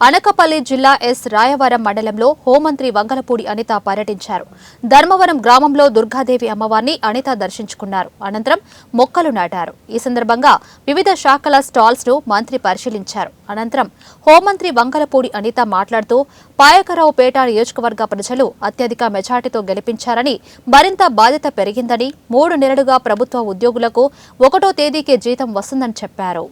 అనకాపల్లి జిల్లా ఎస్ రాయవరం మండలంలో హోంమంత్రి వంగలపూడి అనిత పర్యటించారు. ధర్మవరం గ్రామంలో దుర్గాదేవి అమ్మవారిని అనిత దర్శించుకున్నారు. అనంతరం మొక్కలు నాటారు. ఈ సందర్భంగా వివిధ శాఖల స్టాల్స్ ను మంత్రి పరిశీలించారు. అనంతరం హోంమంత్రి వంగలపూడి అనిత మాట్లాడుతూ పాయకరావుపేట నియోజకవర్గ ప్రజలు అత్యధిక మెజార్టీతో గెలిపించారని, మరింత బాధ్యత పెరిగిందని, 3 నెలలుగా ప్రభుత్వ ఉద్యోగులకు 1వ తేదీకే జీతం వస్తుందని చెప్పారు.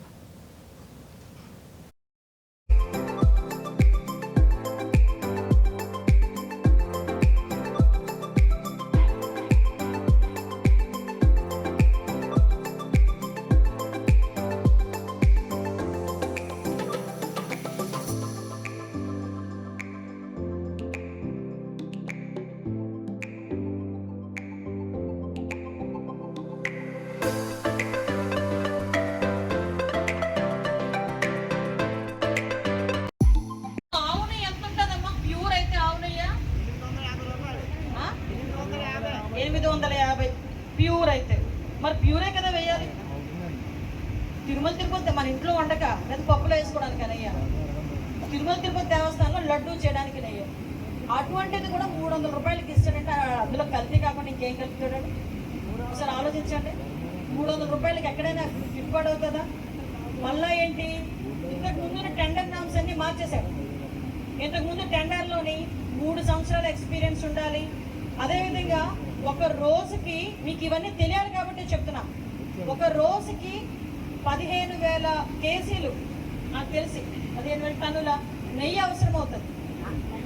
ప్యూర్ అయితే మరి ప్యూరే కదా వేయాలి. తిరుమల తిరుపతి మన ఇంట్లో వండక లేదా పప్పులో వేసుకోవడానికి అయ్యా, తిరుమల తిరుపతి దేవస్థానంలో లడ్డూ చేయడానికి అయ్యా. అటువంటిది కూడా 300 రూపాయలకి ఇస్తాడంటే అందులో కల్తీ కాకుండా ఇంకేం కలుపుతాడు? ఒకసారి ఆలోచించండి. 300 రూపాయలకి ఎక్కడైనా గిట్టుబాటు అవుతుందా? మళ్ళా ఏంటి, ఇంతకు ముందు టెండర్ నామ్స్ అన్ని మార్చేశాడు. ఇంతకుముందు టెండర్లోని 3 సంవత్సరాల ఎక్స్పీరియన్స్ ఉండాలి. అదేవిధంగా ఒక రోజుకి మీకు ఇవన్నీ తెలియాలి కాబట్టి చెప్తున్నా, ఒక రోజుకి 15,000 కేజీలు, నాకు తెలిసి 15,000 టన్నుల నెయ్యి అవసరం అవుతుంది.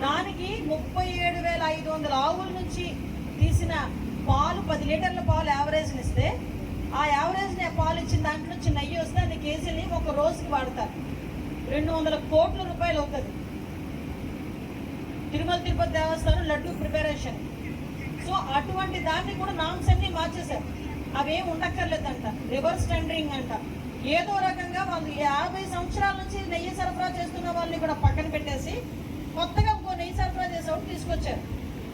దానికి 37,500 ఆవుల నుంచి తీసిన పాలు, 10 లీటర్ల పాలు యావరేజ్ని ఇస్తే, ఆ యావరేజ్ని పాలు ఇచ్చిన దాంట్లో నుంచి నెయ్యి వస్తే అన్ని కేజీలని ఒక రోజుకి వాడతారు. 200 కోట్ల రూపాయలు అవుతుంది తిరుమల తిరుపతి దేవస్థానం లడ్డూ ప్రిపరేషన్. సో అటువంటి దాన్ని కూడా నామ్స్ అన్ని మార్చేశారు. అవేం ఉండక్కర్లేదంట, రివర్స్ టెండరింగ్ అంట. ఏదో రకంగా వాళ్ళు 50 సంవత్సరాల నుంచి నెయ్యి సరఫరా చేస్తున్న వాళ్ళని కూడా పక్కన పెట్టేసి కొత్తగా ఇంకో నెయ్యి సరఫరా చేసేవాళ్ళు తీసుకొచ్చారు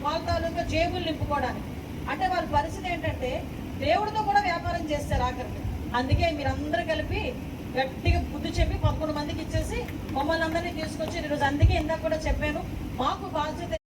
వాళ్ళ తాలూకా జేబులు నింపుకోవడానికి. అంటే వాళ్ళ పరిస్థితి ఏంటంటే దేవుడితో కూడా వ్యాపారం చేస్తారు ఆఖరికి. అందుకే మీరందరూ కలిపి గట్టిగా బుద్ధి చెప్పి 11 మందికి ఇచ్చేసి మమ్మల్ని అందరినీ తీసుకొచ్చి ఈరోజు. అందుకే ఇందాక కూడా చెప్పాను, మాకు బాధ్యత